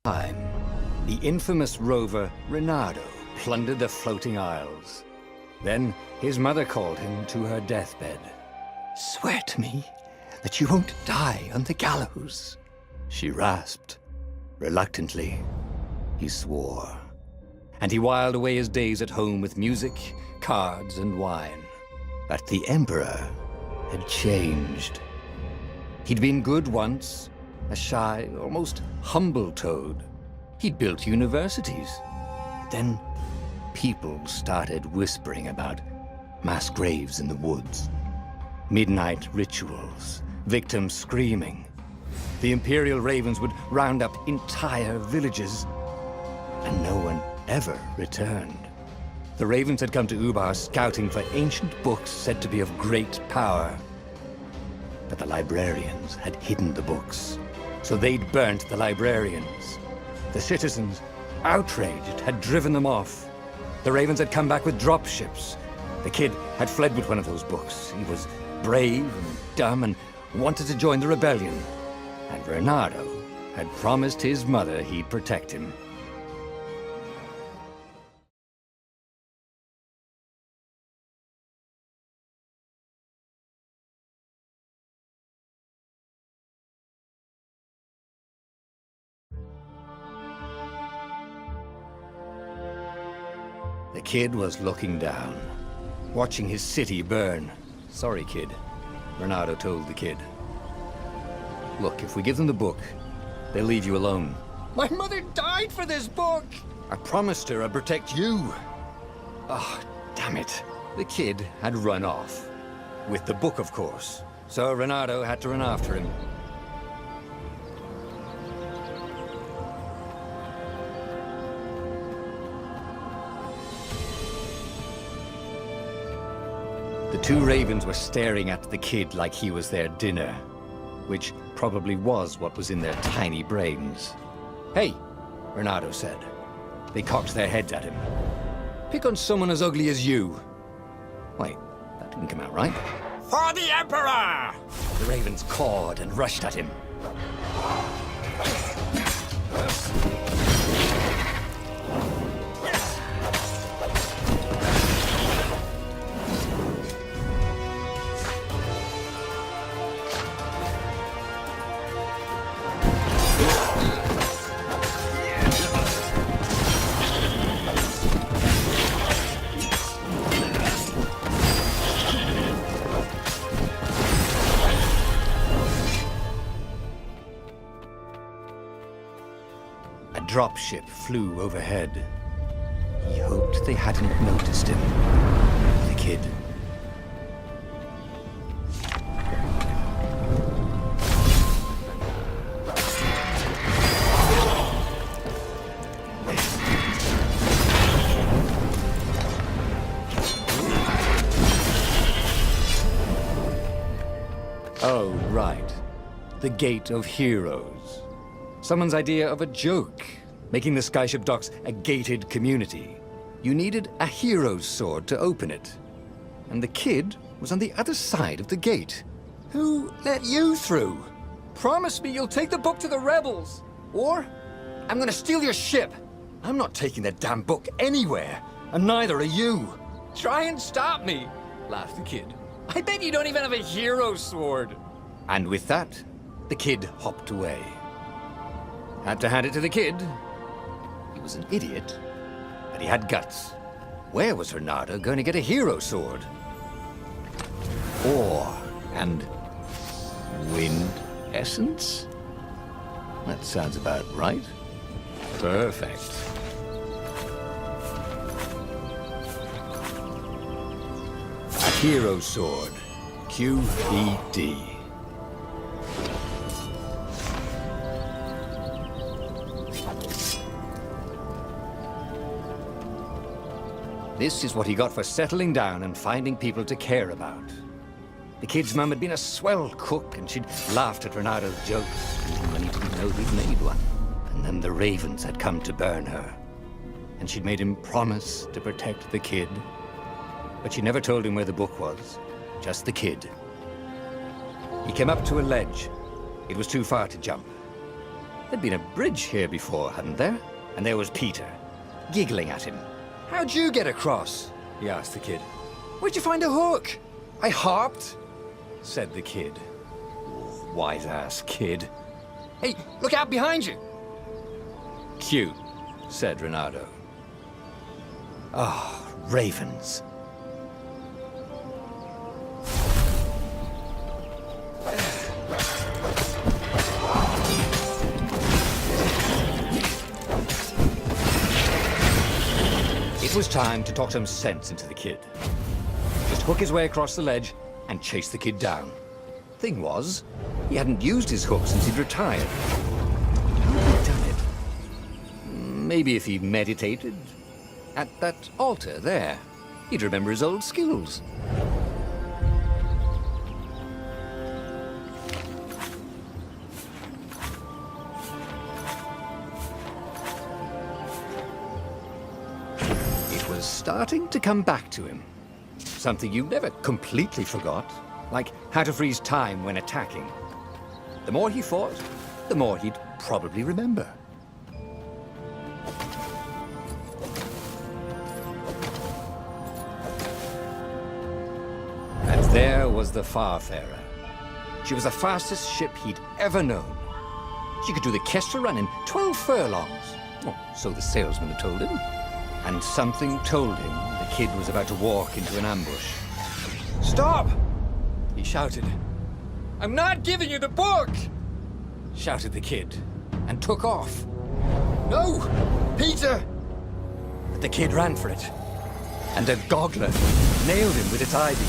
time, the infamous rover Reynardo plundered the floating isles. Then his mother called him to her deathbed. "Swear to me that you won't die on the gallows," she rasped. Reluctantly, he swore. And he whiled away his days at home with music, cards, and wine. But the Emperor had changed. He'd been good once, a shy, almost humble toad. He'd built universities. Then people started whispering about mass graves in the woods, midnight rituals, victims screaming. The Imperial Ravens would round up entire villages, and no one ever returned. The Ravens had come to Ubar scouting for ancient books said to be of great power. But the librarians had hidden the books, so they'd burnt the librarians. The citizens, outraged, had driven them off. The Ravens had come back with dropships. The kid had fled with one of those books. He was brave and dumb and wanted to join the rebellion. And Reynardo had promised his mother he'd protect him. The kid was looking down, watching his city burn. "Sorry, kid," Reynardo told the kid. "Look, if we give them the book, they'll leave you alone." "My mother died for this book!" "I promised her I'd protect you." "Oh, damn it." The kid had run off. With the book, of course. So Reynardo had to run after him. The two Ravens were staring at the kid like he was their dinner, which probably was what was in their tiny brains. "Hey," Reynardo said. They cocked their heads at him. "Pick on someone as ugly as you." Wait, that didn't come out right. "For the Emperor!" The Ravens cawed and rushed at him. A dropship flew overhead. He hoped they hadn't noticed him. The kid. Oh, right. The Gate of Heroes. Someone's idea of a joke, making the skyship docks a gated community. You needed a hero's sword to open it. And the kid was on the other side of the gate. Who let you through? Promise me you'll take the book to the rebels, or I'm gonna steal your ship. I'm not taking that damn book anywhere, and neither are you. Try and stop me, laughed the kid. I bet you don't even have a hero sword. And with that, the kid hopped away. Had to hand it to the kid. He was an idiot, but he had guts. Where was Reynardo going to get a hero sword? Ore and wind essence? That sounds about right. Perfect. A hero sword. QED. This is what he got for settling down and finding people to care about. The kid's mum had been a swell cook, and she'd laughed at Reynardo's jokes, even when he didn't know he'd made one. And then the Ravens had come to burn her. And she'd made him promise to protect the kid. But she never told him where the book was, just the kid. He came up to a ledge. It was too far to jump. There'd been a bridge here before, hadn't there? And there was Peter, giggling at him. How'd you get across? He asked the kid. Where'd you find a hook? I hopped, said the kid. Wise-ass kid. Hey, look out behind you! Cute, said Reynardo. Ah, ravens. It was time to talk some sense into the kid. Just hook his way across the ledge and chase the kid down. Thing was, he hadn't used his hook since he'd retired. How had he done it? Maybe if he meditated at that altar there, he'd remember his old skills. Starting to come back to him. Something you never completely forgot, like how to freeze time when attacking. The more he fought, the more he'd probably remember. And there was the Farfarer. She was the fastest ship he'd ever known. She could do the Kestrel run in 12 furlongs. Oh, so the salesman had told him. And something told him the kid was about to walk into an ambush. Stop! He shouted. I'm not giving you the book! Shouted the kid, and took off. No! Peter! But the kid ran for it, and a goggler nailed him with its ivy.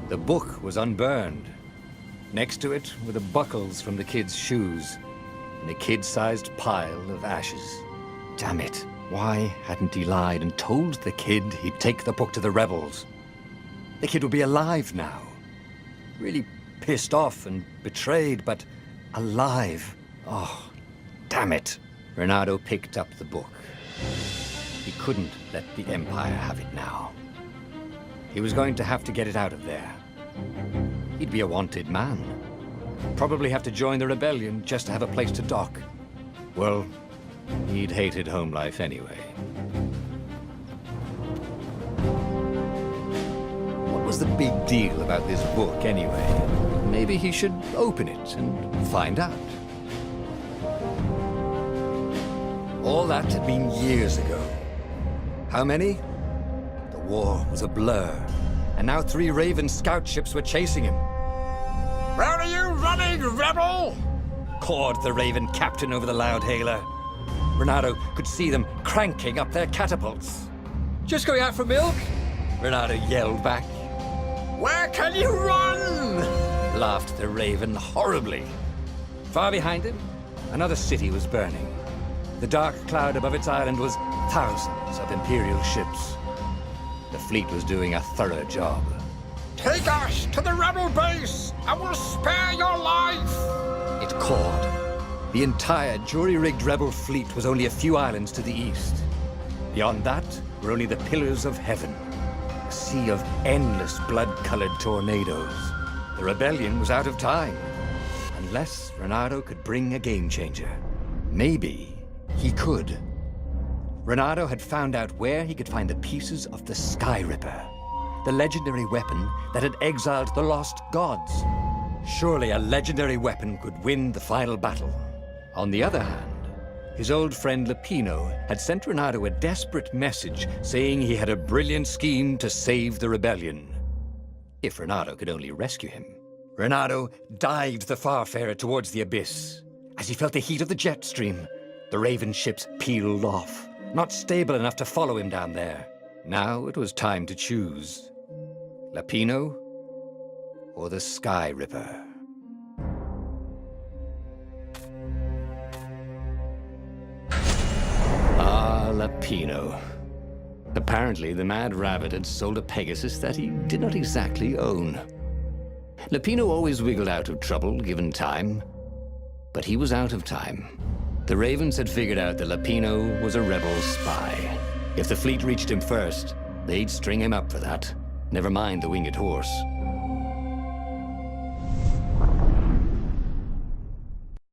The book was unburned. Next to it were the buckles from the kid's shoes, and a kid-sized pile of ashes. Damn it, why hadn't he lied and told the kid he'd take the book to the rebels? The kid would be alive now. Really pissed off and betrayed, but alive. Oh, damn it. Reynardo picked up the book. He couldn't let the Empire have it now. He was going to have to get it out of there. He'd be a wanted man. Probably have to join the rebellion just to have a place to dock. Well, he'd hated home life anyway. What was the big deal about this book anyway? Maybe he should open it and find out. All that had been years ago. How many? The war was a blur. And now 3 Raven scout ships were chasing him. Where are you running, rebel? Cawed the Raven captain over the loud hailer. Reynardo could see them cranking up their catapults. Just going out for milk? Reynardo yelled back. Where can you run? Laughed the Raven horribly. Far behind him, another city was burning. The dark cloud above its island was thousands of Imperial ships. The fleet was doing a thorough job. Take us to the rebel base, and we'll spare your life! It cawed. The entire jury-rigged rebel fleet was only a few islands to the east. Beyond that were only the pillars of heaven, a sea of endless blood-colored tornadoes. The rebellion was out of time, unless Reynardo could bring a game-changer. Maybe he could. Reynardo had found out where he could find the pieces of the Sky Ripper, the legendary weapon that had exiled the lost gods. Surely a legendary weapon could win the final battle. On the other hand, his old friend Lapino had sent Reynardo a desperate message saying he had a brilliant scheme to save the rebellion. If Reynardo could only rescue him. Reynardo dived the Farfarer towards the abyss. As he felt the heat of the jet stream, the Raven ships peeled off. Not stable enough to follow him down there. Now it was time to choose. Lapino or the Sky Ripper. Ah, Lapino. Apparently the Mad Rabbit had sold a Pegasus that he did not exactly own. Lapino always wiggled out of trouble given time. But he was out of time. The Ravens had figured out that Lapino was a rebel spy. If the fleet reached him first, they'd string him up for that. Never mind the winged horse.